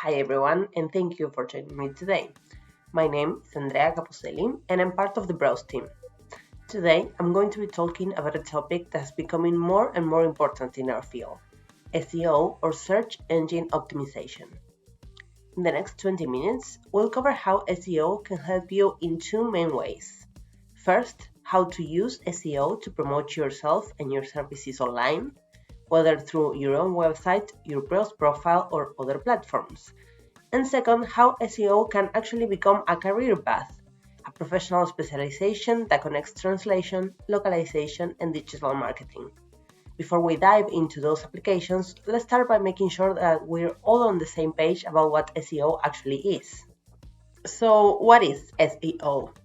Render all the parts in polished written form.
Hi everyone, and thank you for joining me today. My name is Andrea Caposelli, and I'm part of the Browse team. Today, I'm going to be talking about a topic that's becoming more and more important in our field, SEO or Search Engine Optimization. In the next 20 minutes, we'll cover how SEO can help you in two main ways. First, how to use SEO to promote yourself and your services online, whether through your own website, your Browse profile, or other platforms. And second, how SEO can actually become a career path, a professional specialization that connects translation, localization, and digital marketing. Before we dive into those applications, let's start by making sure that we're all on the same page about what SEO actually is. So, what is SEO?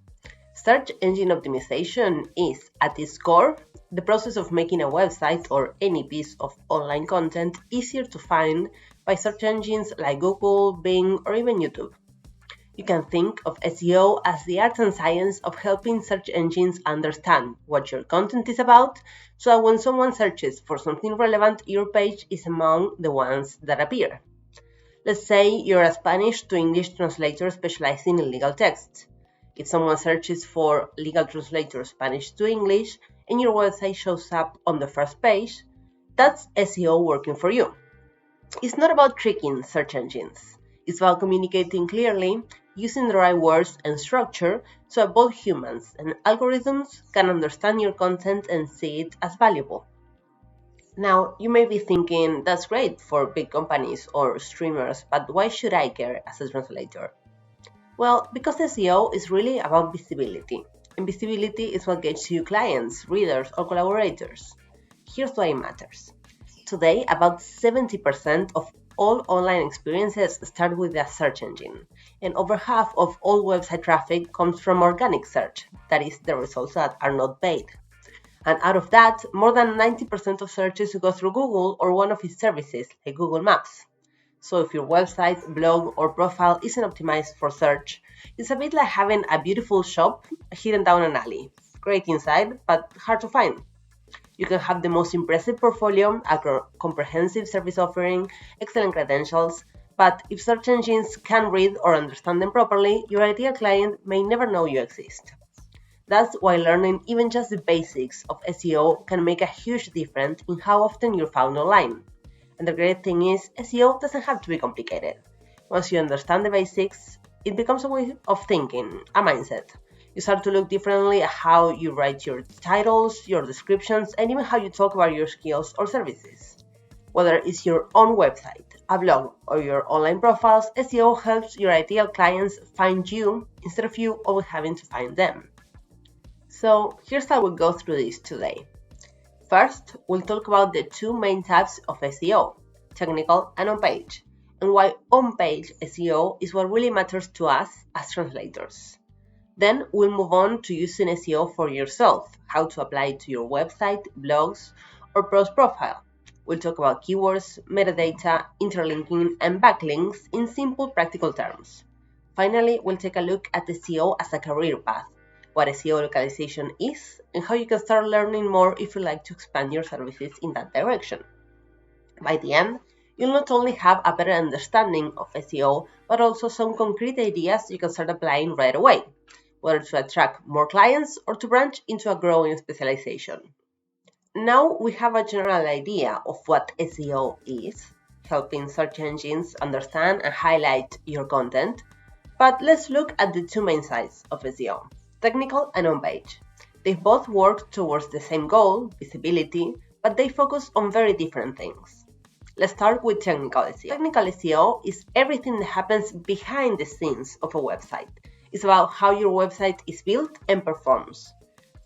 Search engine optimization is, at its core, the process of making a website or any piece of online content easier to find by search engines like Google, Bing, or even YouTube. You can think of SEO as the art and science of helping search engines understand what your content is about, so that when someone searches for something relevant, your page is among the ones that appear. Let's say you're a Spanish to English translator specializing in legal texts. If someone searches for legal translator Spanish to English and your website shows up on the first page, that's SEO working for you. It's not about tricking search engines. It's about communicating clearly, using the right words and structure so that both humans and algorithms can understand your content and see it as valuable. Now, you may be thinking, that's great for big companies or streamers, but why should I care as a translator? Well, because SEO is really about visibility, and visibility is what gets you clients, readers, or collaborators. Here's why it matters. Today, about 70% of all online experiences start with a search engine, and over half of all website traffic comes from organic search, that is, the results that are not paid. And out of that, more than 90% of searches go through Google or one of its services, like Google Maps. So if your website, blog, or profile isn't optimized for search, it's a bit like having a beautiful shop hidden down an alley. Great inside, but hard to find. You can have the most impressive portfolio, a comprehensive service offering, excellent credentials, but if search engines can't read or understand them properly, your ideal client may never know you exist. That's why learning even just the basics of SEO can make a huge difference in how often you're found online. And the great thing is, SEO doesn't have to be complicated. Once you understand the basics, it becomes a way of thinking, a mindset. You start to look differently at how you write your titles, your descriptions, and even how you talk about your skills or services. Whether it's your own website, a blog, or your online profiles, SEO helps your ideal clients find you instead of you always having to find them. So here's how we'll go through this today. First, we'll talk about the two main types of SEO, technical and on-page, and why on-page SEO is what really matters to us as translators. Then we'll move on to using SEO for yourself, how to apply it to your website, blogs, or Browse profile. We'll talk about keywords, metadata, interlinking, and backlinks in simple, practical terms. Finally, we'll take a look at SEO as a career path, what SEO localization is, and how you can start learning more if you like to expand your services in that direction. By the end, you'll not only have a better understanding of SEO, but also some concrete ideas you can start applying right away, whether to attract more clients or to branch into a growing specialization. Now we have a general idea of what SEO is, helping search engines understand and highlight your content, but let's look at the two main sides of SEO, technical and on-page. They both work towards the same goal, visibility, but they focus on very different things. Let's start with technical SEO. Technical SEO is everything that happens behind the scenes of a website. It's about how your website is built and performs.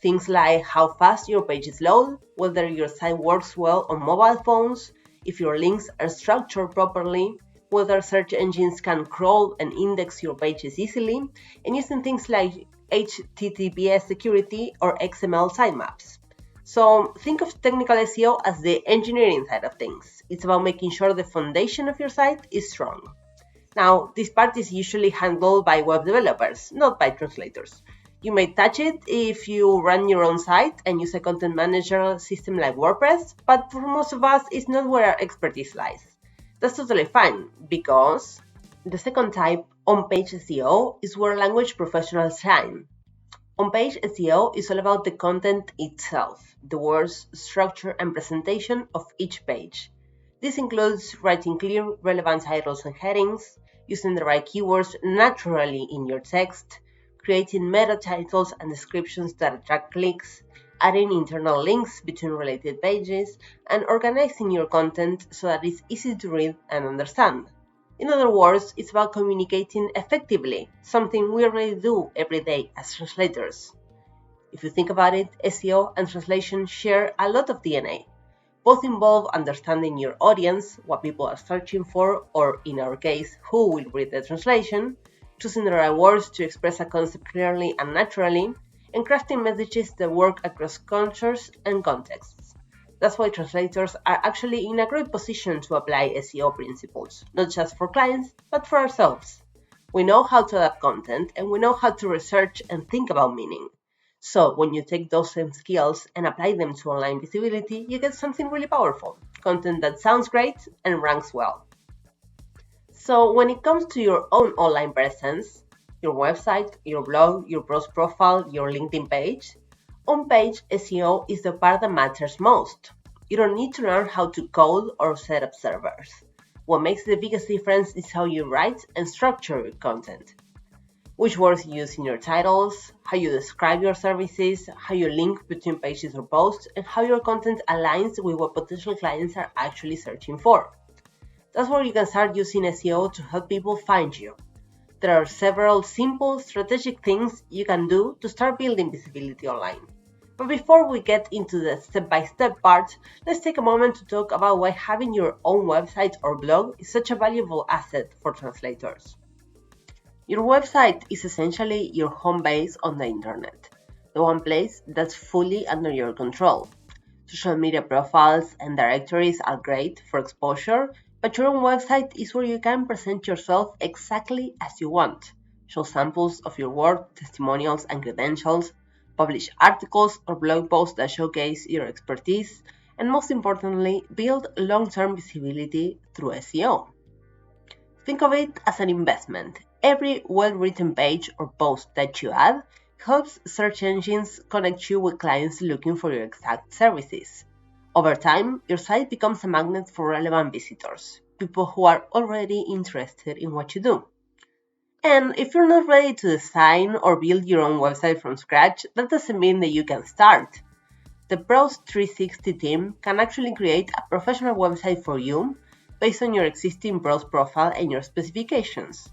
Things like how fast your pages load, whether your site works well on mobile phones, if your links are structured properly, whether search engines can crawl and index your pages easily, and using things like HTTPS security or XML sitemaps. So think of technical SEO as the engineering side of things. It's about making sure the foundation of your site is strong. Now, this part is usually handled by web developers, not by translators. You may touch it if you run your own site and use a content manager system like WordPress, but for most of us, it's not where our expertise lies. That's totally fine, because The second type, on-page SEO, is where language professionals shine. On-page SEO is all about the content itself, the words, structure, and presentation of each page. This includes writing clear, relevant titles and headings, using the right keywords naturally in your text, creating meta titles and descriptions that attract clicks, adding internal links between related pages, and organizing your content so that it's easy to read and understand. In other words, it's about communicating effectively, something we already do every day as translators. If you think about it, SEO and translation share a lot of DNA. Both involve understanding your audience, what people are searching for, or in our case, who will read the translation, choosing the right words to express a concept clearly and naturally, and crafting messages that work across cultures and contexts. That's why translators are actually in a great position to apply SEO principles, not just for clients, but for ourselves. We know how to adapt content, and we know how to research and think about meaning. So when you take those same skills and apply them to online visibility, you get something really powerful, content that sounds great and ranks well. So when it comes to your own online presence, your website, your blog, your post profile, your LinkedIn page, on-page SEO is the part that matters most. You don't need to learn how to code or set up servers. What makes the biggest difference is how you write and structure your content. Which words you use in your titles, how you describe your services, how you link between pages or posts, and how your content aligns with what potential clients are actually searching for. That's where you can start using SEO to help people find you. There are several simple, strategic things you can do to start building visibility online. But before we get into the step-by-step part, let's take a moment to talk about why having your own website or blog is such a valuable asset for translators. Your website is essentially your home base on the internet, the one place that's fully under your control. Social media profiles and directories are great for exposure, but your own website is where you can present yourself exactly as you want. Show samples of your work, testimonials, and credentials, publish articles or blog posts that showcase your expertise, and most importantly, build long-term visibility through SEO. Think of it as an investment. Every well-written page or post that you add helps search engines connect you with clients looking for your exact services. Over time, your site becomes a magnet for relevant visitors, people who are already interested in what you do. And if you're not ready to design or build your own website from scratch, that doesn't mean that you can start. The Browse 360 team can actually create a professional website for you based on your existing Browse profile and your specifications.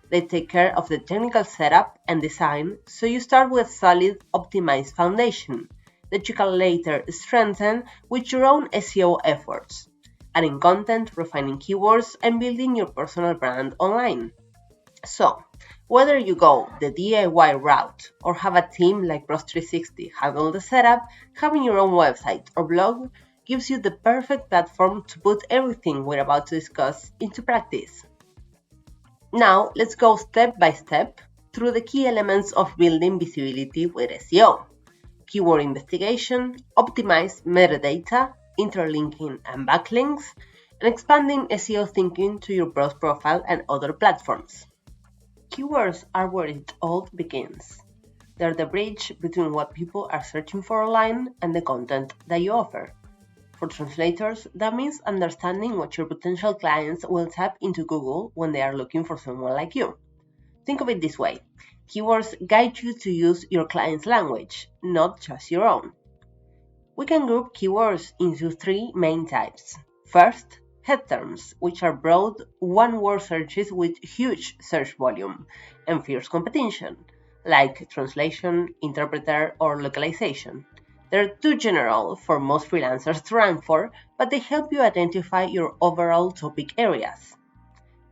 They take care of the technical setup and design, so you start with a solid, optimized foundation that you can later strengthen with your own SEO efforts, adding content, refining keywords, and building your personal brand online. So, whether you go the DIY route or have a team like Pros360 handle the setup, having your own website or blog gives you the perfect platform to put everything we're about to discuss into practice. Now, let's go step by step through the key elements of building visibility with SEO. Keyword investigation, optimized metadata, interlinking and backlinks, and expanding SEO thinking to your Browse profile and other platforms. Keywords are where it all begins. They're the bridge between what people are searching for online and the content that you offer. For translators, that means understanding what your potential clients will type into Google when they are looking for someone like you. Think of it this way. Keywords guide you to use your client's language, not just your own. We can group keywords into three main types. First, head terms, which are broad, one-word searches with huge search volume and fierce competition, like translation, interpreter, or localization. They're too general for most freelancers to rank for, but they help you identify your overall topic areas.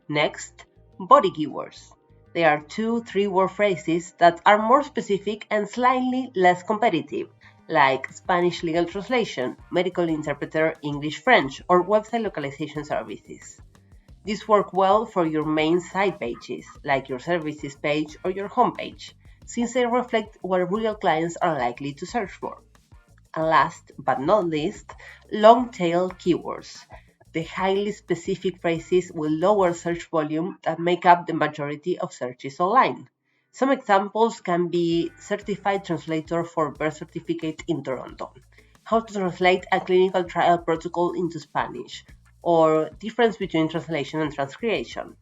Next, body keywords. They are 2-3 word phrases that are more specific and slightly less competitive, like Spanish legal translation, medical interpreter, English French, or website localization services. These work well for your main site pages, like your services page or your homepage, since they reflect what real clients are likely to search for. And last but not least, long tail keywords. The highly specific phrases with lower search volume that make up the majority of searches online. Some examples can be certified translator for birth certificate in Toronto, how to translate a clinical trial protocol into Spanish, or difference between translation and transcreation.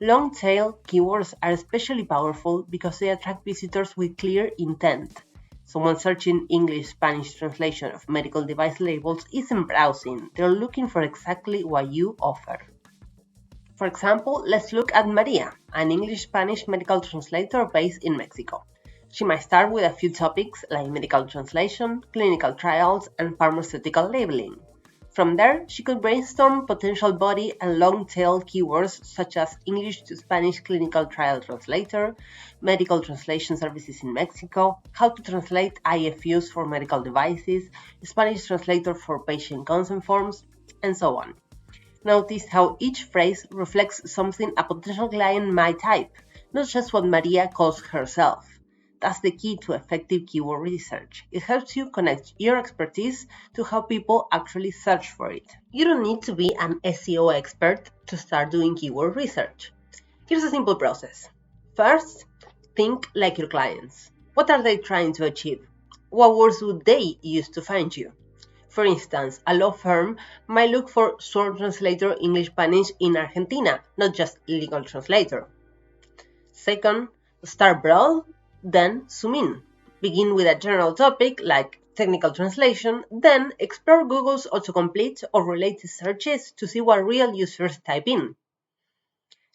Long-tail keywords are especially powerful because they attract visitors with clear intent. Someone searching English-Spanish translation of medical device labels isn't browsing, they're looking for exactly what you offer. For example, let's look at Maria, an English-Spanish medical translator based in Mexico. She might start with a few topics like medical translation, clinical trials, and pharmaceutical labeling. From there, she could brainstorm potential body and long-tail keywords such as English to Spanish clinical trial translator, medical translation services in Mexico, how to translate IFUs for medical devices, Spanish translator for patient consent forms, and so on. Notice how each phrase reflects something a potential client might type, not just what Maria calls herself. That's the key to effective keyword research. It helps you connect your expertise to how people actually search for it. You don't need to be an SEO expert to start doing keyword research. Here's a simple process. First, think like your clients. What are they trying to achieve? What words would they use to find you? For instance, a law firm might look for sworn translator English-Spanish in Argentina, not just legal translator. Second, start broad, then zoom in. Begin with a general topic like technical translation, then explore Google's autocomplete or related searches to see what real users type in.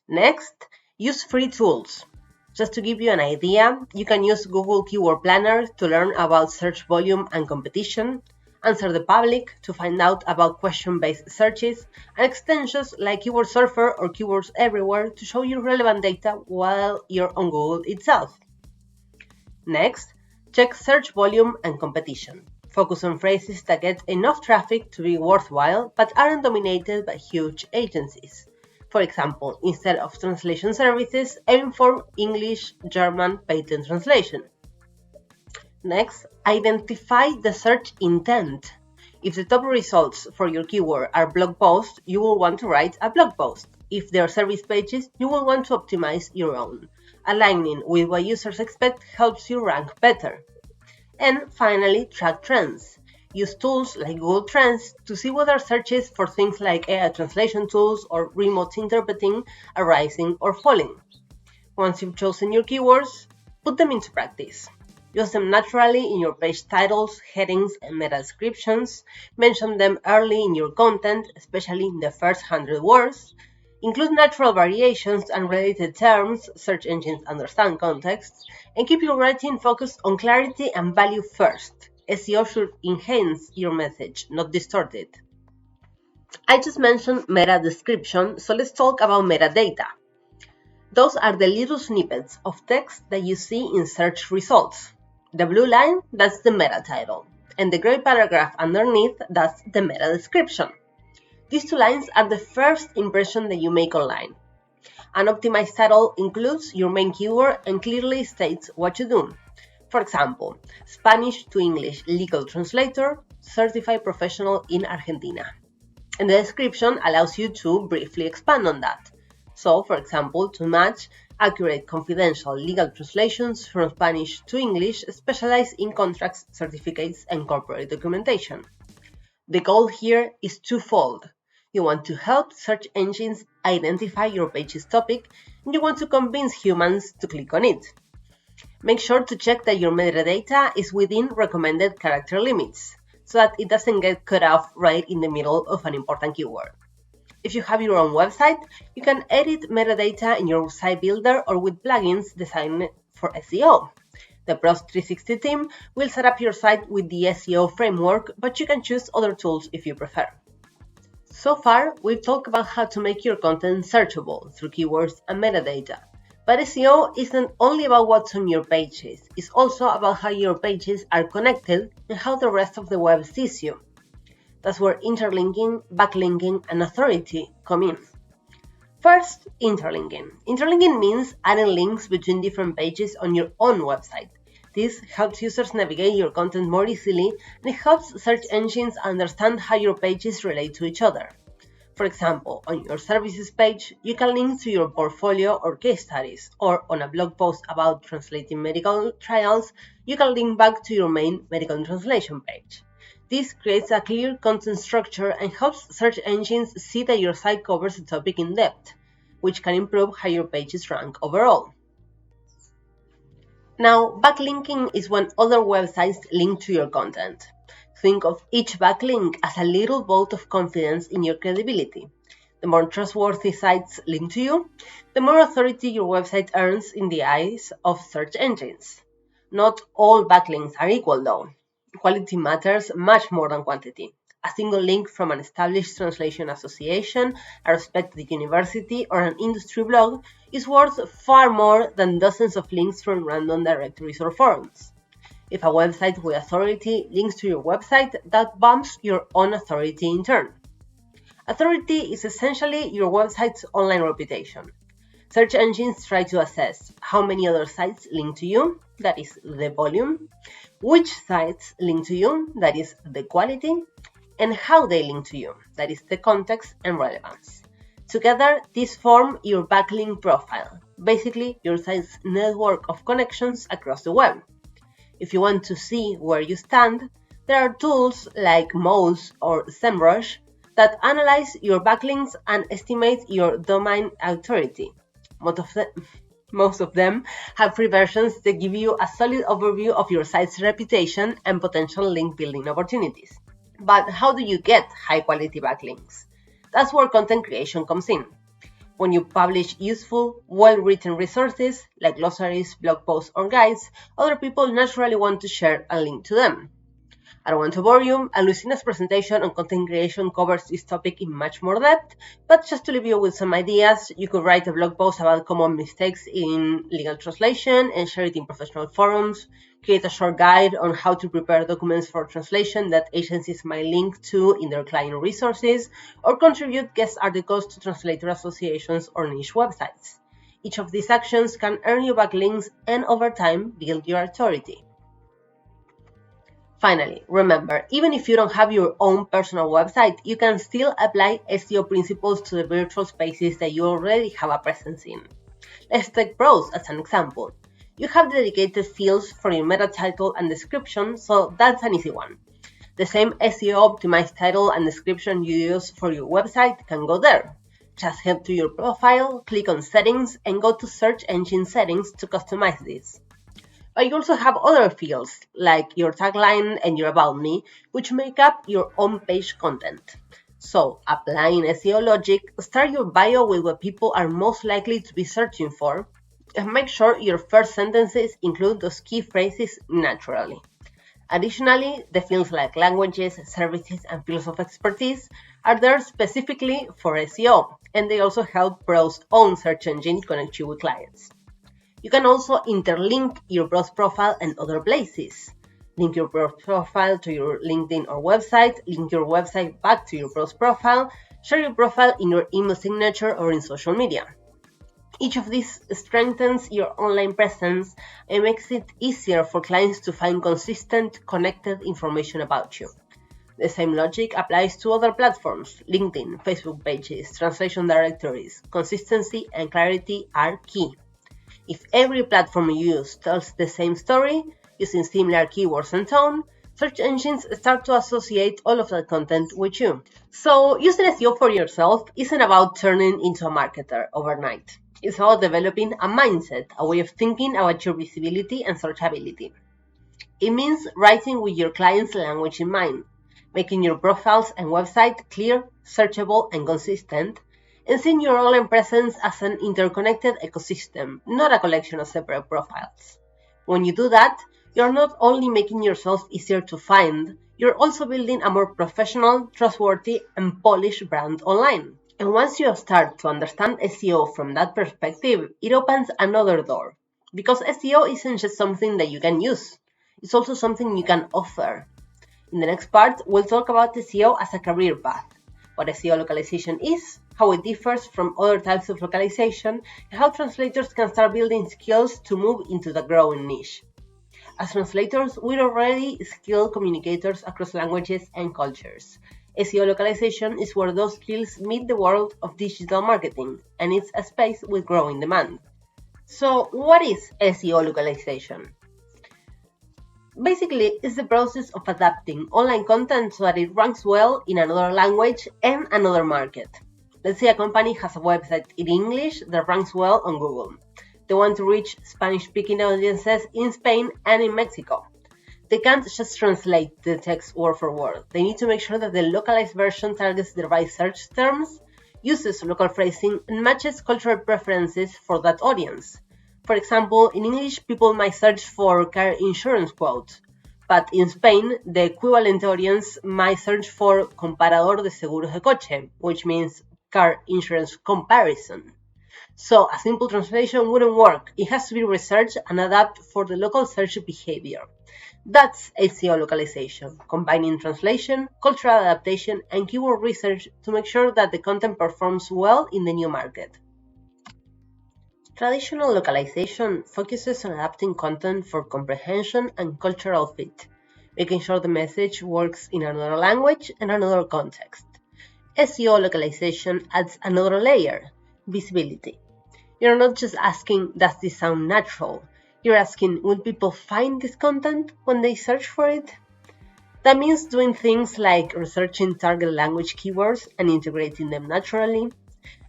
Next, use free tools. Just to give you an idea, you can use Google Keyword Planner to learn about search volume and competition, Answer the Public to find out about question-based searches, and extensions like Keyword Surfer or Keywords Everywhere to show you relevant data while you're on Google itself. Next, check search volume and competition. Focus on phrases that get enough traffic to be worthwhile but aren't dominated by huge agencies. For example, instead of translation services, aim for English, German, patent translation. Next, identify the search intent. If the top results for your keyword are blog posts, you will want to write a blog post. If they are service pages, you will want to optimize your own. Aligning with what users expect helps you rank better. And finally, track trends. Use tools like Google Trends to see whether searches for things like AI translation tools or remote interpreting are rising or falling. Once you've chosen your keywords, put them into practice. Use them naturally in your page titles, headings, and meta descriptions. Mention them early in your content, especially in the first 100 words. Include natural variations and related terms, search engines understand context, and keep your writing focused on clarity and value first. SEO should enhance your message, not distort it. I just mentioned meta description, so let's talk about metadata. Those are the little snippets of text that you see in search results. The blue line, that's the meta title, and the gray paragraph underneath, that's the meta description. These two lines are the first impression that you make online. An optimized title includes your main keyword and clearly states what you do. For example, Spanish to English legal translator, certified professional in Argentina. And the description allows you to briefly expand on that. So, for example, to match accurate confidential legal translations from Spanish to English specialized in contracts, certificates, and corporate documentation. The goal here is twofold. You want to help search engines identify your page's topic, and you want to convince humans to click on it. Make sure to check that your metadata is within recommended character limits, so that it doesn't get cut off right in the middle of an important keyword. If you have your own website, you can edit metadata in your site builder or with plugins designed for SEO. The Browse 360 team will set up your site with the SEO framework, but you can choose other tools if you prefer. So far, we've talked about how to make your content searchable through keywords and metadata. But SEO isn't only about what's on your pages, it's also about how your pages are connected and how the rest of the web sees you. That's where interlinking, backlinking, and authority come in. First, interlinking. Interlinking means adding links between different pages on your own website. This helps users navigate your content more easily, and it helps search engines understand how your pages relate to each other. For example, on your services page, you can link to your portfolio or case studies, or on a blog post about translating medical trials, you can link back to your main medical translation page. This creates a clear content structure and helps search engines see that your site covers the topic in depth, which can improve how your pages rank overall. Now, backlinking is when other websites link to your content. Think of each backlink as a little vote of confidence in your credibility. The more trustworthy sites link to you, the more authority your website earns in the eyes of search engines. Not all backlinks are equal though. Quality matters much more than quantity. A single link from an established translation association, a respected university, or an industry blog is worth far more than dozens of links from random directories or forums. If a website with authority links to your website, that bumps your own authority in turn. Authority is essentially your website's online reputation. Search engines try to assess how many other sites link to you, that is the volume, which sites link to you, that is the quality, and how they link to you, that is the context and relevance. Together, these form your backlink profile, basically your site's network of connections across the web. If you want to see where you stand, there are tools like Moz or SEMrush that analyze your backlinks and estimate your domain authority. Most of them have free versions that give you a solid overview of your site's reputation and potential link building opportunities. But how do you get high-quality backlinks? That's where content creation comes in. When you publish useful, well-written resources, like glossaries, blog posts, or guides, other people naturally want to share and link to them. I don't want to bore you, and Lucina's presentation on content creation covers this topic in much more depth, but just to leave you with some ideas, you could write a blog post about common mistakes in legal translation and share it in professional forums, create a short guide on how to prepare documents for translation that agencies might link to in their client resources, or contribute guest articles to translator associations or niche websites. Each of these actions can earn you backlinks and over time build your authority. Finally, remember, even if you don't have your own personal website, you can still apply SEO principles to the virtual spaces that you already have a presence in. Let's take Browse as an example. You have dedicated fields for your meta title and description, so that's an easy one. The same SEO optimized title and description you use for your website can go there. Just head to your profile, click on Settings, and go to Search Engine Settings to customize this. But you also have other fields, like your tagline and your About Me, which make up your own page content. So, applying SEO logic, start your bio with what people are most likely to be searching for, and make sure your first sentences include those key phrases naturally. Additionally, the fields like languages, services, and fields of expertise are there specifically for SEO, and they also help Brow's own search engine connect you with clients. You can also interlink your Browse profile and other places. Link your Browse profile to your LinkedIn or website, link your website back to your Browse profile, share your profile in your email signature or in social media. Each of these strengthens your online presence and makes it easier for clients to find consistent, connected information about you. The same logic applies to other platforms. LinkedIn, Facebook pages, translation directories. Consistency and clarity are key. If every platform you use tells the same story, using similar keywords and tone, search engines start to associate all of that content with you. So, using SEO for yourself isn't about turning into a marketer overnight. It's about developing a mindset, a way of thinking about your visibility and searchability. It means writing with your client's language in mind, making your profiles and website clear, searchable, and consistent, and seeing your online presence as an interconnected ecosystem, not a collection of separate profiles. When you do that, you're not only making yourself easier to find, you're also building a more professional, trustworthy, and polished brand online. And once you start to understand SEO from that perspective, it opens another door. Because SEO isn't just something that you can use, it's also something you can offer. In the next part, we'll talk about SEO as a career path, what SEO localization is, how it differs from other types of localization, and how translators can start building skills to move into the growing niche. As translators, we're already skilled communicators across languages and cultures. SEO localization is where those skills meet the world of digital marketing, and it's a space with growing demand. So, what is SEO localization? Basically, it's the process of adapting online content so that it ranks well in another language and another market. Let's say a company has a website in English that ranks well on Google. They want to reach Spanish-speaking audiences in Spain and in Mexico. They can't just translate the text word for word. They need to make sure that the localized version targets the right search terms, uses local phrasing, and matches cultural preferences for that audience. For example, in English, people might search for car insurance quotes, but in Spain, the equivalent audience might search for comparador de seguros de coche, which means car insurance comparison. So a simple translation wouldn't work. It has to be researched and adapted for the local search behavior. That's SEO localization, combining translation, cultural adaptation, and keyword research to make sure that the content performs well in the new market. Traditional localization focuses on adapting content for comprehension and cultural fit, making sure the message works in another language and another context. SEO localization adds another layer, visibility. You're not just asking, does this sound natural? You're asking, will people find this content when they search for it? That means doing things like researching target language keywords and integrating them naturally,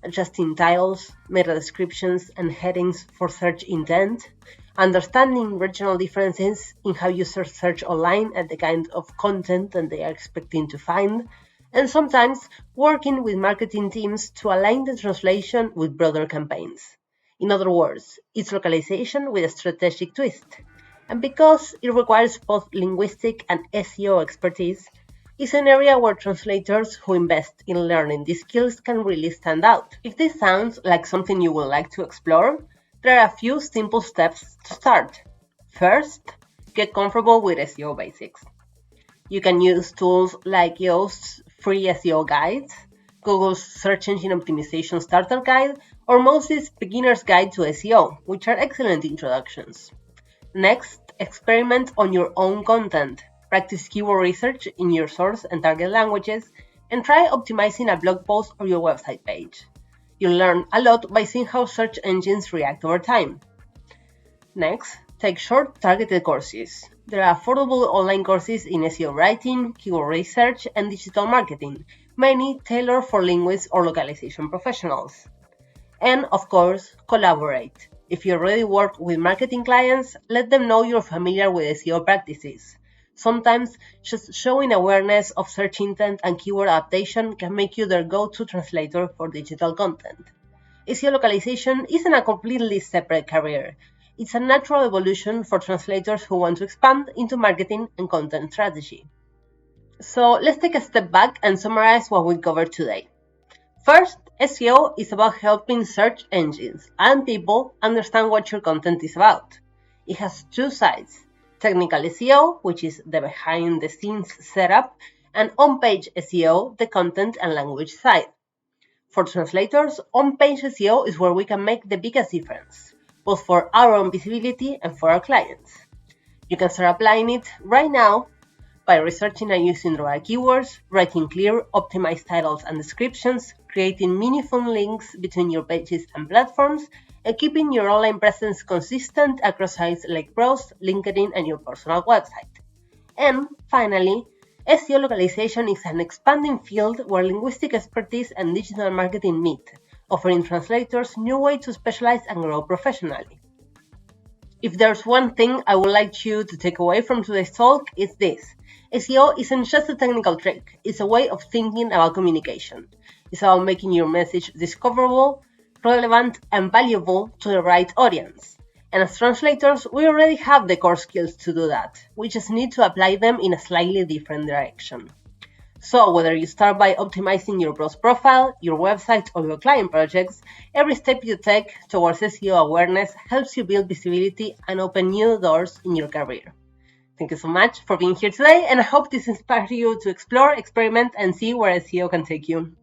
adjusting titles, meta descriptions, and headings for search intent, understanding regional differences in how users search online and the kind of content that they are expecting to find, and sometimes working with marketing teams to align the translation with broader campaigns. In other words, it's localization with a strategic twist. And because it requires both linguistic and SEO expertise, it's an area where translators who invest in learning these skills can really stand out. If this sounds like something you would like to explore, there are a few simple steps to start. First, get comfortable with SEO basics. You can use tools like Yoast's free SEO guides, Google's search engine optimization starter guide, or Moses' beginner's guide to SEO, which are excellent introductions. Next, experiment on your own content. Practice keyword research in your source and target languages, and try optimizing a blog post or your website page. You'll learn a lot by seeing how search engines react over time. Next, take short targeted courses. There are affordable online courses in SEO writing, keyword research, and digital marketing, many tailored for linguists or localization professionals. And of course, collaborate. If you already work with marketing clients, let them know you're familiar with SEO practices. Sometimes just showing awareness of search intent and keyword adaptation can make you their go-to translator for digital content. SEO localization isn't a completely separate career. It's a natural evolution for translators who want to expand into marketing and content strategy. So let's take a step back and summarize what we covered today. First, SEO is about helping search engines and people understand what your content is about. It has two sides: technical SEO, which is the behind the scenes setup, and on-page SEO, the content and language side. For translators, on-page SEO is where we can make the biggest difference, both for our own visibility and for our clients. You can start applying it right now by researching and using the right keywords, writing clear, optimized titles and descriptions, creating meaningful links between your pages and platforms, and keeping your online presence consistent across sites like Browse, LinkedIn, and your personal website. And finally, SEO localization is an expanding field where linguistic expertise and digital marketing meet, offering translators new ways to specialize and grow professionally. If there's one thing I would like you to take away from today's talk, it's this. SEO isn't just a technical trick, it's a way of thinking about communication. It's about making your message discoverable, relevant, and valuable to the right audience. And as translators, we already have the core skills to do that. We just need to apply them in a slightly different direction. So whether you start by optimizing your Browse profile, your website, or your client projects, every step you take towards SEO awareness helps you build visibility and open new doors in your career. Thank you so much for being here today, and I hope this inspires you to explore, experiment, and see where SEO can take you.